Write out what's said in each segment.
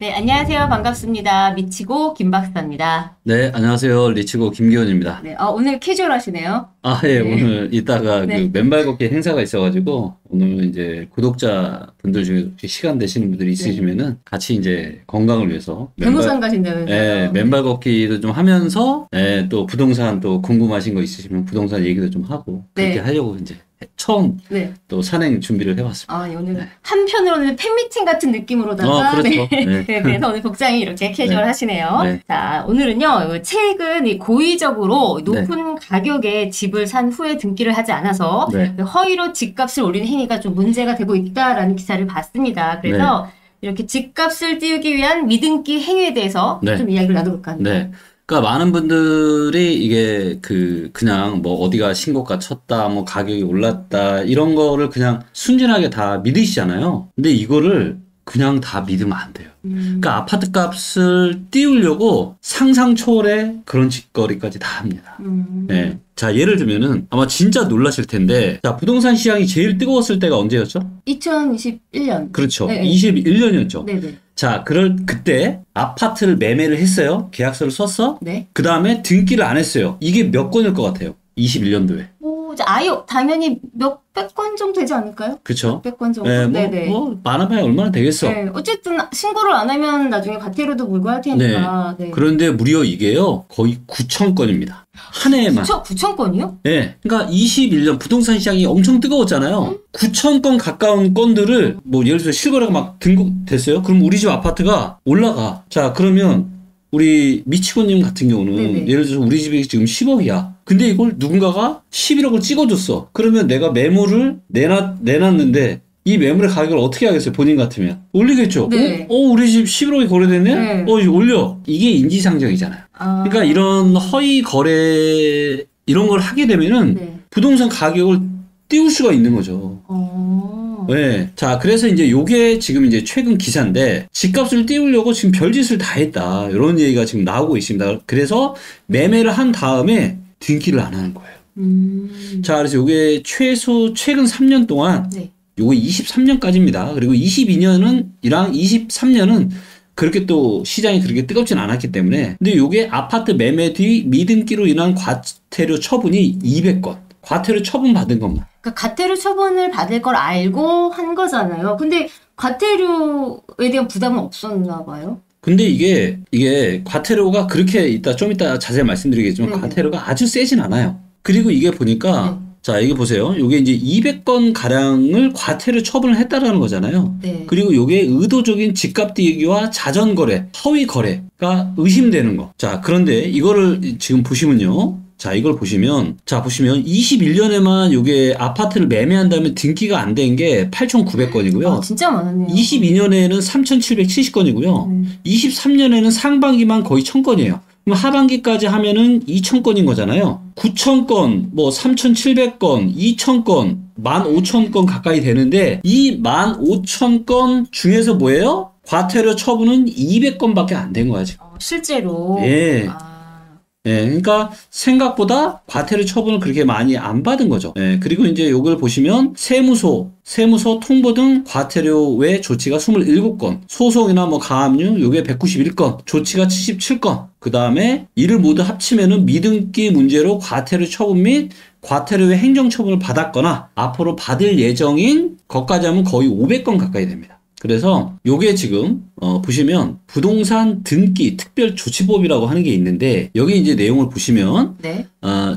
네, 안녕하세요. 반갑습니다. 미치고 김박사입니다. 네, 안녕하세요. 리치고 김기훈입니다. 네, 오늘 캐주얼 하시네요. 예, 네. 오늘 이따가 네. 그 맨발 걷기 행사가 있어가지고, 오늘 이제 구독자 분들 중에 혹시 시간 되시는 분들이 있으시면은 같이 이제 건강을 위해서. 변호사 가신다면서요? 예, 맨발 걷기도 좀 하면서, 예, 또 부동산 또 궁금하신 거 있으시면 부동산 얘기도 좀 하고, 그렇게 네. 하려고 이제 처음 네. 또 산행 준비를 해봤습니다. 오늘 네. 한편으로는 팬미팅 같은 느낌으로다가 그렇죠. 네. 네. 네, 그래서 오늘 복장이 이렇게 캐주얼 네. 하시네요. 네. 자, 오늘은요. 책은 이 고의적으로 높은 가격에 집을 산 후에 등기를 하지 않아서 네. 허위로 집값을 올리는 행위가 좀 문제가 되고 있다라는 기사를 봤습니다. 그래서 이렇게 집값을 띄우기 위한 미등기 행위에 대해서 네. 좀 이야기를 나눠볼까 합니다. 네. 그러니까 많은 분들이 이게 그냥 뭐 어디가 신고가 쳤다, 뭐 가격이 올랐다, 이런 거를 그냥 순진하게 다 믿으시잖아요. 근데 이거를 그냥 다 믿으면 안 돼요. 그러니까 아파트 값을 띄우려고 상상 초월의 그런 짓거리까지 다 합니다. 네. 자, 예를 들면은 아마 진짜 놀라실 텐데, 자, 부동산 시장이 제일 뜨거웠을 때가 언제였죠? 2021년. 그렇죠. 네. 21년이었죠. 네네. 자, 그때 아파트를 매매를 했어요. 계약서를 썼어. 네. 그 다음에 등기를 안 했어요. 이게 몇 건일 것 같아요? 21년도에. 이제 당연히 몇백 건 정도 되지 않을까요? 그쵸? 몇백 건 정도. 네, 네네. 많아봐야 얼마나 되겠어. 네. 어쨌든 신고를 안 하면 나중에 과태료도 물고 할 테니까. 네. 그런데 무려 이게요, 거의 9천 건입니다. 한 해에만. 9천 건이요? 네. 그러니까 21년 부동산 시장이 엄청 뜨거웠잖아요. 9천 건 가까운 건들을, 뭐, 예를 들어 실거래가 막 등록됐어요? 그럼 우리 집 아파트가 올라가. 자, 그러면 우리 미치고님 같은 경우는 네네. 예를 들어서 우리 집이 지금 10억이야. 근데 이걸 누군가가 11억을 찍어줬어. 그러면 내가 매물을 내놨는데 이 매물의 가격을 어떻게 하겠어요? 본인 같으면. 올리겠죠? 네. 우리 집 11억이 거래됐네? 네. 이거 올려. 이게 인지상정이잖아요. 그러니까 이런 허위 거래, 이런 걸 하게 되면은 네. 부동산 가격을 띄울 수가 있는 거죠. 네. 자, 그래서 이제 요게 지금 이제 최근 기사인데, 집값을 띄우려고 지금 별짓을 다 했다. 이런 얘기가 지금 나오고 있습니다. 그래서 매매를 한 다음에 등기를 안 하는 거예요. 자, 그래서 요게 최근 3년 동안, 네. 요거 23년까지입니다. 그리고 23년은 그렇게 또 시장이 그렇게 뜨겁진 않았기 때문에. 근데 요게 아파트 매매 뒤 미등기로 인한 과태료 처분이 200건. 과태료 처분 받은 것만. 그러니까 과태료 처분을 받을 걸 알고 한 거잖아요. 근데 과태료에 대한 부담은 없었나 봐요. 근데 이게 과태료가 그렇게 좀 이따 자세히 말씀드리겠지만 네네. 과태료가 아주 세진 않아요. 그리고 이게 보니까 자, 이게 보세요. 요게 이제 200건 가량을 과태료 처분을 했다라는 거잖아요. 네. 그리고 요게 의도적인 집값 띄기와 자전 거래, 허위 거래가 의심되는 거. 자, 그런데 이거를 지금 보시면요. 자, 이걸 보시면 21년에만 요게 아파트를 매매한 다음에 등기가 안 된 게 8,900건이고요. 진짜 많았네요. 22년에는 3,770건이고요. 23년에는 상반기만 거의 1,000건이에요. 그럼 하반기까지 하면은 2,000건인 거잖아요. 9,000건, 뭐 3,700건, 2,000건, 15,000건 가까이 되는데 이 15,000건 중에서 뭐예요? 과태료 처분은 200건밖에 안 된 거야, 지금. 실제로. 예. 그러니까 생각보다 과태료 처분을 그렇게 많이 안 받은 거죠. 그리고 이제 요걸 보시면 세무서, 통보 등 과태료 외 조치가 27건, 소송이나 뭐 가압류 요게 191건, 조치가 77건. 그 다음에 이를 모두 합치면은 미등기 문제로 과태료 처분 및 과태료 외 행정처분을 받았거나 앞으로 받을 예정인 것까지 하면 거의 500건 가까이 됩니다. 그래서 요게 지금 보시면 부동산 등기 특별조치법이라고 하는 게 있는데 여기 이제 내용을 보시면 네.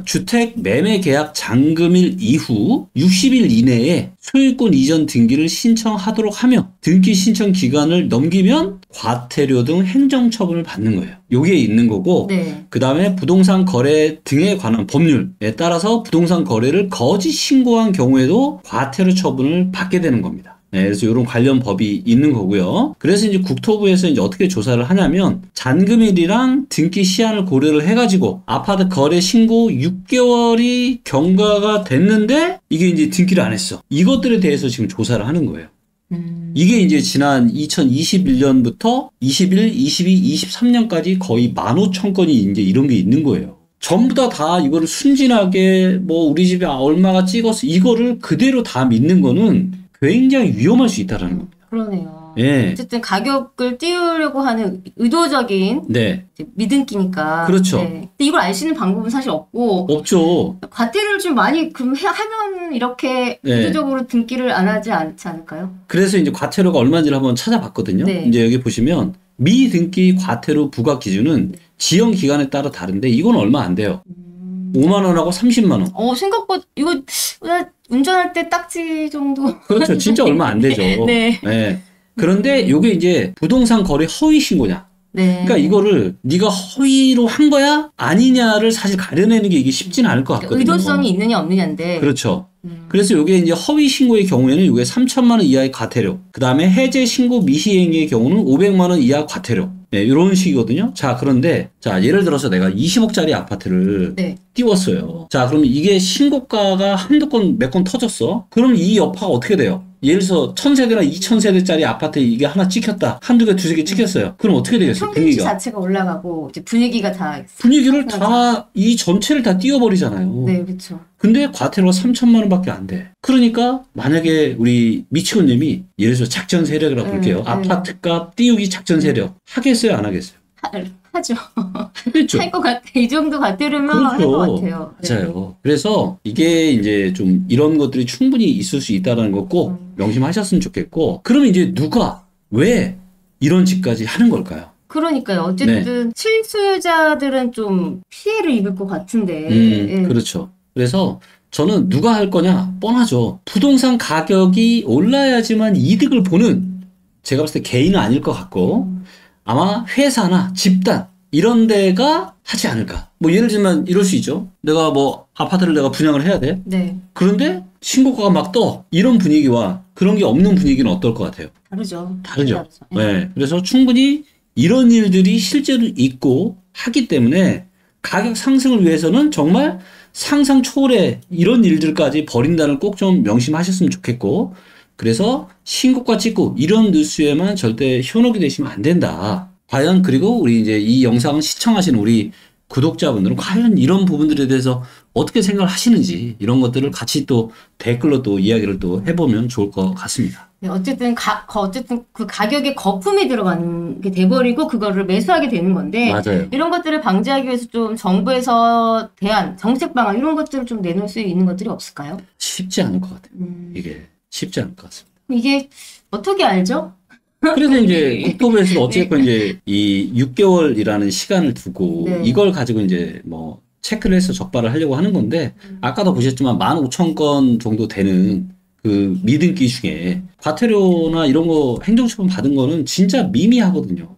주택 매매 계약 잔금일 이후 60일 이내에 소유권 이전 등기를 신청하도록 하며 등기 신청 기간을 넘기면 과태료 등 행정처분을 받는 거예요. 요게 있는 거고 네. 그 다음에 부동산 거래 등에 관한 법률에 따라서 부동산 거래를 거짓 신고한 경우에도 과태료 처분을 받게 되는 겁니다. 그래서 이런 관련 법이 있는 거고요. 그래서 이제 국토부에서 이제 어떻게 조사를 하냐면 잔금일이랑 등기 시한을 고려를 해가지고 아파트 거래 신고 6개월이 경과가 됐는데 이게 이제 등기를 안 했어. 이것들에 대해서 지금 조사를 하는 거예요. 이게 이제 지난 2021년부터 21, 22, 23년까지 거의 15,000건이 이제 이런 게 있는 거예요. 전부 다 이거를 순진하게 뭐 우리 집에 얼마가 찍었어 이거를 그대로 다 믿는 거는 굉장히 위험할 수 있다라는 겁니다. 그러네요. 예. 어쨌든 가격을 띄우려고 하는 의도적인 네. 미등기니까. 그렇죠. 네. 근데 이걸 알 수 있는 방법은 사실 없고. 없죠. 과태료를 좀 많이 하면 이렇게 네. 의도적으로 등기를 안 하지 않지 않을까요? 그래서 이제 과태료가 얼마인지를 한번 찾아봤거든요. 네. 이제 여기 보시면 미등기 과태료 부과 기준은 지연 기간에 따라 다른데 이건 얼마 안 돼요. 5만 원하고 30만 원. 생각보다 이거 운전할 때 딱지 정도. 그렇죠. 진짜 얼마 안 되죠. 네. 네. 그런데 이게 이제 부동산 거래 허위 신고냐. 네. 그러니까 이거를 네가 허위로 한 거야? 아니냐를 사실 가려내는 게 이게 쉽지는 않을 것 같거든요. 의도성이 있느냐 없느냐인데. 그렇죠. 그래서 이게 이제 허위 신고의 경우에는 이게 3천만 원 이하의 과태료. 그 다음에 해제 신고 미시행의 경우는 500만 원 이하 과태료. 네, 이런 식이거든요. 자, 그런데 자, 예를 들어서 내가 20억짜리 아파트를 네. 띄웠어요. 자, 그러면 이게 신고가가 한두 건, 몇 건 터졌어? 그럼 이 여파가 어떻게 돼요? 예를 들어서 1000세대나 2000세대짜리 아파트에 이게 하나 찍혔다. 한두 개, 두세 개 찍혔어요. 그럼 어떻게 되겠어요? 평균치 자체가 올라가고 이제 분위기가 다 분위기를 다, 이 전체를 다 띄워버리잖아요. 네, 그렇죠. 근데 과태료가 3천만 원밖에 안 돼. 그러니까 만약에 우리 미치고님이 예를 들어서 작전 세력이라고 볼게요. 아파트값 띄우기 작전 세력 하겠어요, 안 하겠어요? 하죠. 하겠죠. 할 것 같아. 이 정도 과태료면 할 것 같아요. 맞아요. 그래서 이게 이제 좀 이런 것들이 충분히 있을 수 있다는 거 꼭 명심하셨으면 좋겠고, 그러면 이제 누가 왜 이런 짓까지 하는 걸까요? 그러니까요. 어쨌든 실수요자들은 좀 피해를 입을 것 같은데. 예. 그렇죠. 그래서 저는 누가 할 거냐? 뻔하죠. 부동산 가격이 올라야지만 이득을 보는, 제가 봤을 때 개인은 아닐 것 같고 아마 회사나 집단 이런 데가 하지 않을까. 뭐 예를 들면 이럴 수 있죠. 내가 뭐 아파트를 내가 분양을 해야 돼. 네. 그런데 신고가가 막 떠. 이런 분위기와 그런 게 없는 분위기는 어떨 것 같아요? 다르죠. 다르죠. 네. 그래서 충분히 이런 일들이 실제로 있고 하기 때문에 가격 상승을 위해서는 정말 상상 초월의 이런 일들까지 벌인다는 꼭 좀 명심하셨으면 좋겠고, 그래서 신고가 찍고 이런 뉴스에만 절대 현혹이 되시면 안 된다. 과연 그리고 우리 이제 이 영상을 시청하시는 우리 구독자분들은 과연 이런 부분들에 대해서 어떻게 생각을 하시는지 이런 것들을 같이 또 댓글로 또 이야기를 또 해보면 좋을 것 같습니다. 네, 어쨌든 그 가격에 거품이 들어가는 게 돼버리고 그거를 매수하게 되는 건데. 맞아요. 이런 것들을 방지하기 위해서 좀 정부에서 대안, 정책 방안 이런 것들을 좀 내놓을 수 있는 것들이 없을까요? 쉽지 않을 것 같아요. 이게 쉽지 않을 것 같습니다. 이게 어떻게 알죠? 그래서 이제 국토부에서도 어쨌건 이제 이 6개월이라는 시간을 두고 이걸 가지고 이제 뭐 체크를 해서 적발을 하려고 하는 건데, 아까도 보셨지만 15,000건 정도 되는 그 미등기 중에 과태료나 이런 거 행정처분 받은 거는 진짜 미미하거든요.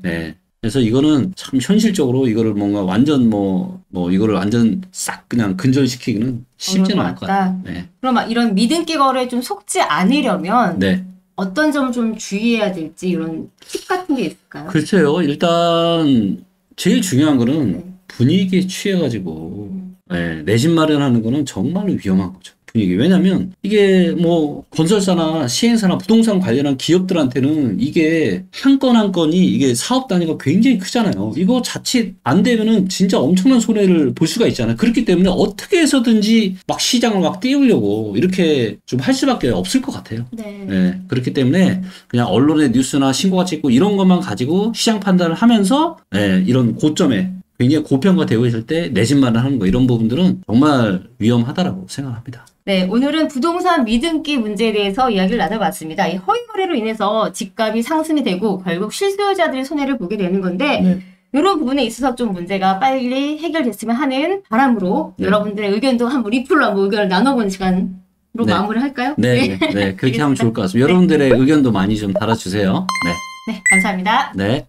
네. 그래서 이거는 참 현실적으로 이거를 뭔가 완전 뭐 이거를 완전 싹 그냥 근절시키기는 쉽지는 않을 것 같아요. 네. 그럼 이런 미등기 거래에 좀 속지 않으려면 네. 어떤 점을 좀 주의해야 될지 이런 팁 같은 게 있을까요? 글쎄요. 일단 제일 중요한 거는 분위기에 취해가지고 내 집 마련하는 거는 정말로 위험한 거죠. 분위기. 왜냐면 이게 뭐 건설사나 시행사나 부동산 관련한 기업들한테는 이게 한 건 한 건이 이게 사업 단위가 굉장히 크잖아요. 이거 자칫 안 되면은 진짜 엄청난 손해를 볼 수가 있잖아요. 그렇기 때문에 어떻게 해서든지 막 시장을 막 띄우려고 이렇게 좀 할 수밖에 없을 것 같아요. 네. 그렇기 때문에 그냥 언론의 뉴스나 신고가 찍고 이런 것만 가지고 시장 판단을 하면서 이런 고점에 굉장히 고평가되고 있을 때 내 집 마련하는 거 이런 부분들은 정말 위험하다라고 생각합니다. 네, 오늘은 부동산 미등기 문제에 대해서 이야기를 나눠봤습니다. 이 허위 거래로 인해서 집값이 상승이 되고 결국 실수요자들이 손해를 보게 되는 건데 이런 부분에 있어서 좀 문제가 빨리 해결됐으면 하는 바람으로 여러분들의 의견도 한번 리플로 한번 의견을 나눠보는 시간으로 마무리할까요? 네, 그렇게 하면 좋을 것 같습니다. 여러분들의 의견도 많이 좀 달아주세요. 네, 감사합니다. 네.